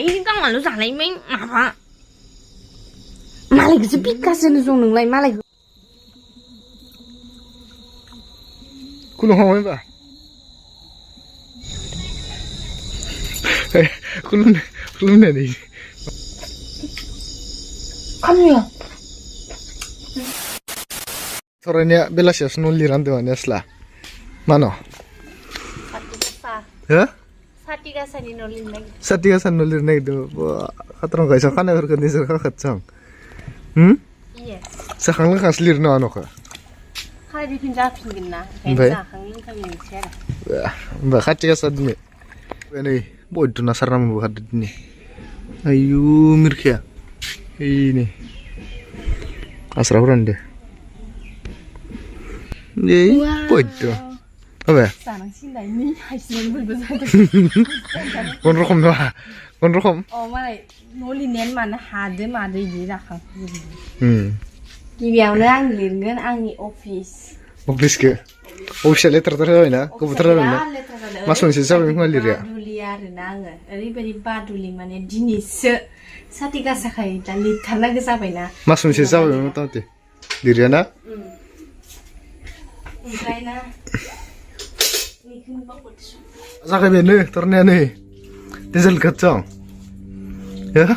ini kan malu salah ini apa malah kesepit kasih nusung nung lain malah kulung hong ba kulung ne ni kamu ya Sorenya belasya sunul liran tuh nesla mana Satiga sani nolin lagi. Satiga san nulir nih itu, katerong kaisa kan ever kendi serka kacang, Iya. Sekarang kan selir no ano ka? Kalau di pinjam pinjamna, sekarang ini kan ini siapa? Mbak kaciga sad nih, ini bodoh nasaram buat ini, ayu mirkia, ini, asrahuran deh, ini bodoh. Apa? Sarang sih ini hasilnya berbesar. Konrokom doa, konrokom. Oh malah nolinen mana ada ini lah kan. Gibiang orang lirgan angi office. Office ke? Office letter terus na? Komputer na? Masuk sih siapa yang ngalir ya? Baduliar nanga, beri baduli mana jenis satiga sakai dan litar lagi sampai na. Masuk sih siapa yang tahu tuh? Diri na? Ukraina. Sakai bene, ternyata nih, diesel kacang, ya?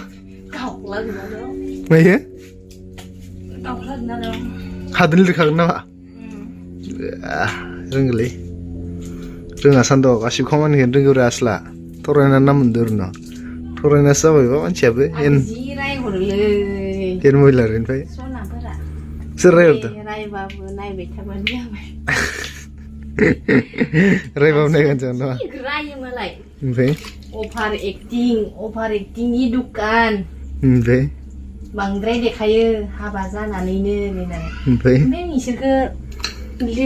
Kau lagi mana? Mana? Kau lagi mana? Hadil di kagak renggeli, rengasan tuh kasih komen kan renggeli asla, torena namundur no, torena siapa ya? Siapa? Zirai hurle. Yang mau larin pak? Sona berat. Serai tuh. Rai babu naik betaban dia. Rai babu naik kan jangan. Rai malai. Baik. Over acting hidupan. Baik. Bangdrai deh kayak habaza nanine nina. Baik. Ini sih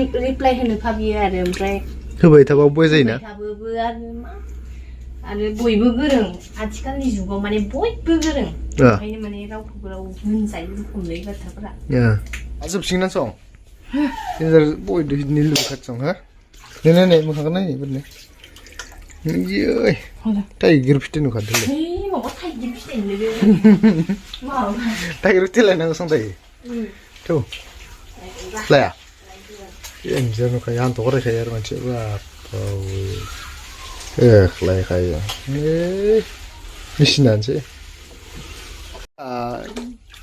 reply hendak pabi ada bangdrai. Coba itu apa sih na? Ada boy bergereng. Acikan di juga mana boy bergereng. Ini mana rau berau mencai kumlei kata pula. Ya. Asap singnan song. Ini boy di nilu kacang ha? Nenek makan ni bener. Iya. Tiger pasti nuk ada. Hei, mau tiger pasti ni deh. Mau. Tiger pasti lah nang song tadi. Tuh. Lah ya. Yang jangan kayak hantu orang kayak macam apa? Lah kayak. Misinan sih.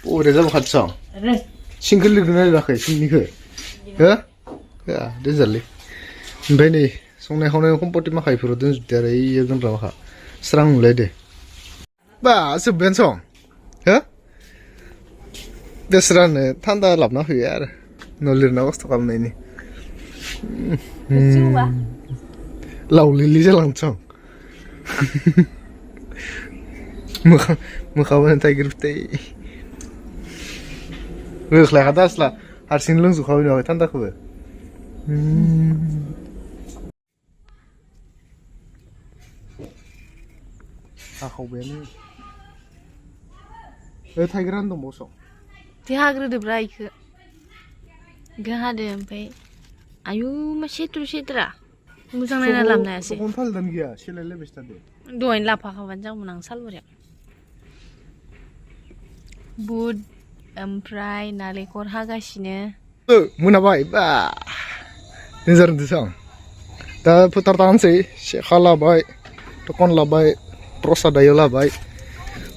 Udah zaman kacang. Single lagi nak kayak sini ke? Ya? Ya, dah jadi. Bini, songai songai kompoti makai produsen sudah ada iya kan ramah. Serang mulai deh. Bah, sebentar song. Ya? Dah serang ni, tanda lap nak huyar. Nolir nak waktu kamu ini. Coba. Lau lili jalan song. Mukhawan tiger putih. Wah, kata asla. Harsin lung suka ini awak tanda kau. Aku beli. Tigeran tu mosok. Tihager de brai ke. Gah ada sampai. Ayu masih terus citra. Musang nai dalam nai sih. Konfal dan dia, sila lebih tadi. Doain lapar kawan jang menang salur ya. Bud, omprai nalekor hagasine. Muna baik, bah. Nizar tu sang. Dah putar tangan sih, khala baik, tokon lah baik, prosa dayo lah baik.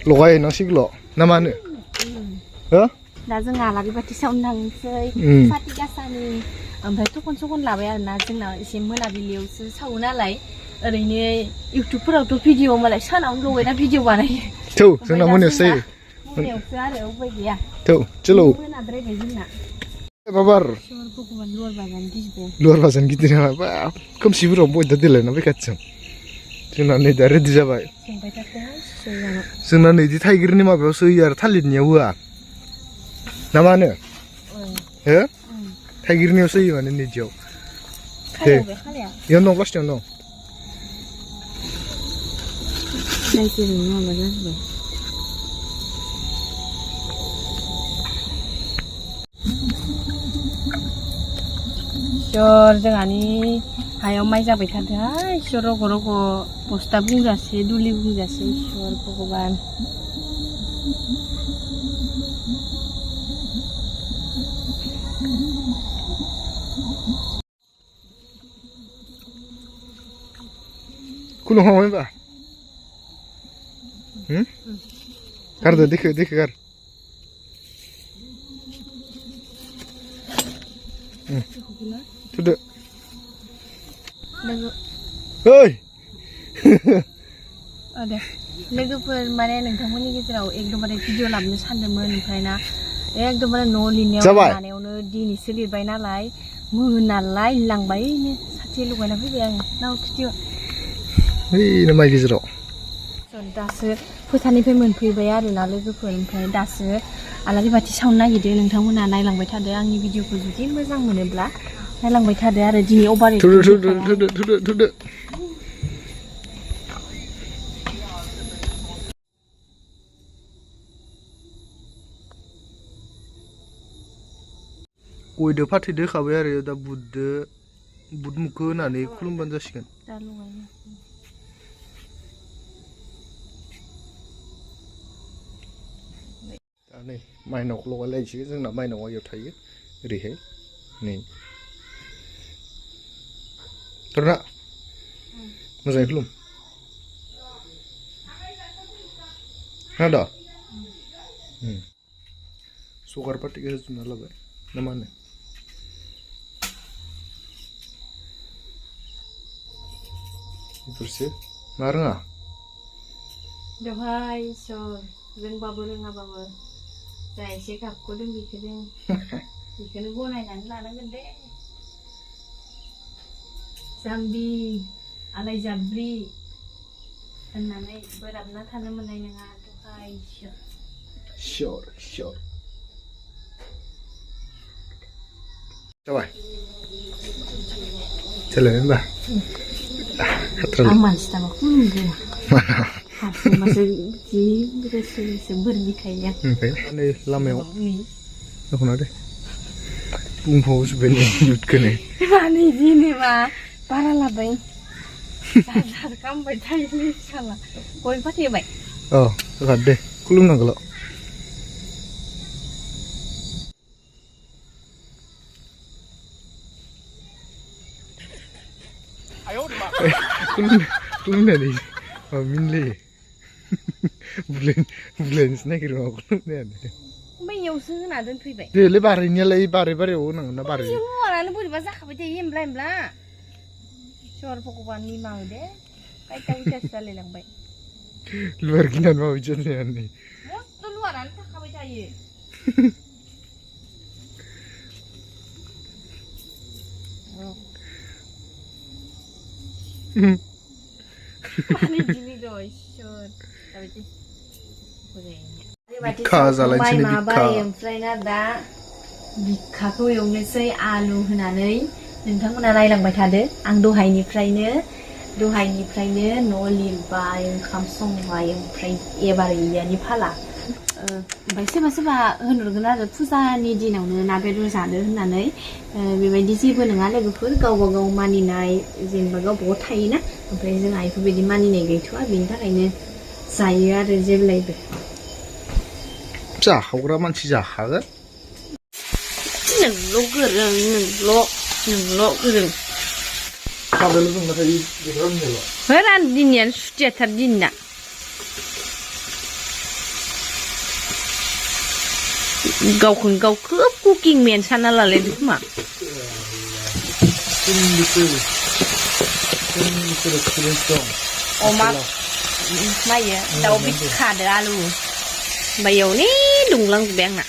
Logai nasi glo, nama ni. Ya? Dah jengah lagi berarti saundang sih. Satiga sani. Omprai tu kon labai arna jengna isi monabiliau sih sauna lai. Oरैनो YouTube-फोरावथ' video मालाय सानावनो लगायना video बानायो। Tuh, जोंना मोनायावसो जायो। मोनायावसो आरो उपाय गैया। Tuh, चलो। मोनाद्रायबाय जोंना। Babar. Luar basan gitu nih, apa? Kamu sih bro, boy tadi lah, nabi kacang. Cuma nih dari di Jawa. Cuma nih di Tiger nih mah biasa ya, thalidnya gua. Namanya? Ya? Tiger nih biasa ya, nih jauh. Heh. Yang nong kelas yang nong. Tiger nih mah benar. Jor, jangan nih हायाव माइ जाबाय थादोंहाय इसोर रग' रग' बस्था बुंजासे दुलि बुंजासे इसोर भगबान खुलुम हाबाय बा गारदो दैखो गार थुदो ओइ दे लोगोफोर माने नोंथांमोननि गेजेराव एकदमबारे भिडिअ लाबोनो सानदोंमोन ओमफ्राय ना एकदमबारे न' लिरनायाव लानायावनो दिनैसो लिरबाय नालाय मोनालाय लांबायनो साथि लगायना फैबाय आङो नाव भिडिअ ओइ माइ गेजेराव दासो फोथारनिफ्राय मोनफैबाय आरोना लोगोफोर ओमफ्राय दासो आलारि बाथि सावनो नागिरदों नोंथांमोना नायलांबाय थादो आंनि भिडिअखौ जुदि मोजां मोनोब्ला नायलांबाय थादो आरो दिनै अभार थुदो गयदो फाथैदो होखाबाय आरो दा बुद मुगखौ होनानै खुलुमबानो जासिगोन दा नै माइनावखौ लगायलायनोसै जोंना माइनावा इयाव थायो ओरैहाय नै थरना मोजाङै खुलुम खोनादों सगार पार्टिखौ होजोबना लाबाय ना मा होनो बेफोरसो मा रोङा बेवहाय इसोर रोंबाबो रोङाबाबो जा एसे गाबख'दों बेखौनो गनायनानै लानांगोन दे जाम्बि आलाय जाब्रि होननानै बोराबना थानो मोननाय नङा दहाय Sure. Coba. Jalan mbak. Ang manis tahu aku Mana? Masih di berbikaya. Ini lameo. Aku nade. Bumbu sebenarnya jut kene. Mana ini mah? Parah lah bang. Sadar kamu baca ini salah. Kau ini pasti baik. Oh, ada. Kulum nang kalau. Kulum dari. Minle. Bulan snack itu aku kulum dari. Mbak Yosu nak dan pribadi. Dia lebar ini lagi bare oh nang na bare. Yosu orang ni boleh bahasa apa dia yang belah. Suara pokoknya ni mau deh. Kayak kita lelang baik. Luar gila mau jalan ni. Tuh luaran tak kau caya. Mana gini doy, sure. Tapi tu, bika jalan sini bika. Oमफ्राय ना दा बिखाखौ एवनोसै आलु होनानै नोंथांमोना नायलांबाय थादो आं दहायनिफ्रायनो न' लिरबाय ओंखाम संबाय ओमफ्राय एबार इयानि फाला ओमफ्राय सोरबा होनहरगोन आरो फुजानि दिनावनो ना बेदर जानो होननानै बेबायदि जेबो नङा लोगोफोर गावबा गाव मानिनाय जेनेबा गावबा गाव थायोना ओमफ्राय जोंहा बेफोरबायदि मानिनाय गैथ'आ बेनि थाखायनो जायो आरो जेब्लायबो जाखावग्रा मानसि जाखागोन नोंल' गोरों खाबेल जोंनाथाय बेफोर होनदों होरान दिनियानो सुथियाथार दिनना गावखौनो गाव खोब कुकिं मेन सानना लालायदों खोमा अमा मायो दाउ बिखादो आलु ओमफ्राय एवनै दुंलांजोब्बाय आंना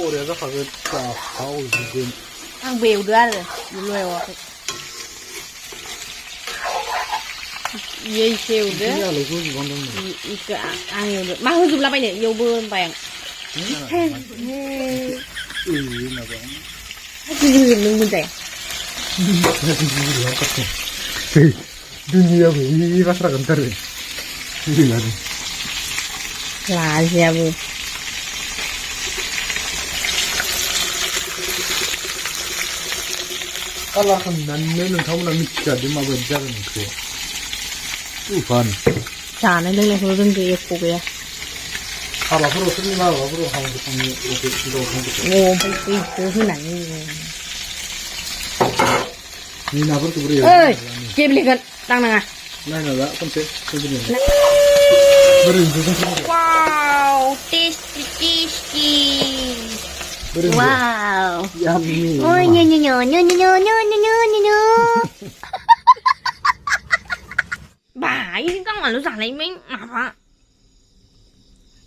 ओरैया जाखागोन जाखावजोबगोन आंबो एवदो आरो बेल' एवाखै इयो इसे एवदो इखो आं एवदो मा होजोबलाबायनो इयावबो होनबाय आं होजोबदों मोनजाया दुनिया बै बाथ्रा खोन्थारो लाजियाबो कालार खालामनानै नोंथांमोना मिथिखादो माबायदि जागोन ओंख्रिया उफान जानाय लोंनायखौ रोंगौ एख' गैया हाबाफोराव सोरनिबा हाबाफोराव हाबाफोर थांनो ओमफ्राय दैखौ होनानै नि नाफोरखौ बोरै ओइ गेब्लेगोन दांनाङा नायना ला खनसे बोरै वाव टेस्टी टेस्टी वाव यामि ओइ नो नो नो नो नो नो नो नो नो bà ấy các bạn nó giả lấy mấy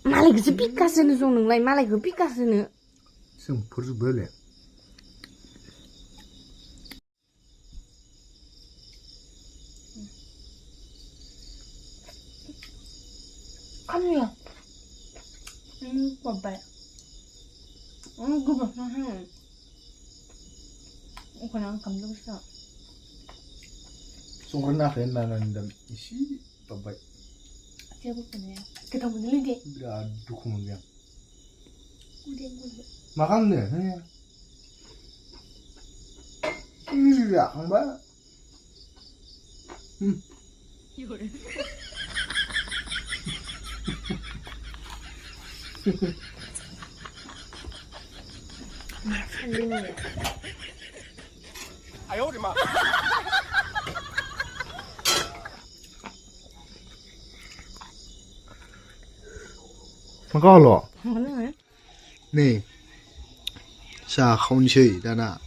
mà lại cứ biết cá sấu dùng đừng lại mà lại cứ biết cá sấu nữa 승부를 벌레 không nhiều bột bẹ cứ bột nó hay còn nó cầm đâu sợ 송그런 나한테 나는데 이씨 바바이 chưa có phần nào cái thằng mình lên đi 야 두고면 그냥 đi 막았네 야 한바 살리네 哎呦我的妈！ 막아라 뭐네 네 자, 혼셔이 다나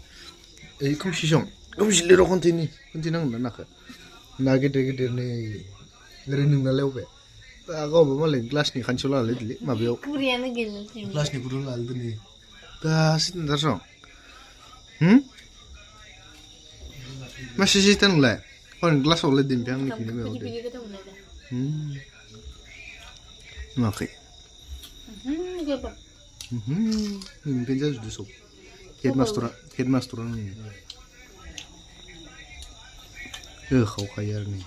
에이 컴시숑 컴실레로 컨티낭 나나카 나게데게데네 레르닝 나레오베 아가고 말레 글라스니 칸촐라 레들리 마베오 뿌리에는 괜찮지 글라스니 구르라 알드니 다 시든다서 응? 마시시 땅래 건 글라스 올레 딤병니 기네메 오데 cái thằng này 마케 cái bột penja sudah sok headmasteran nih kau kaya nih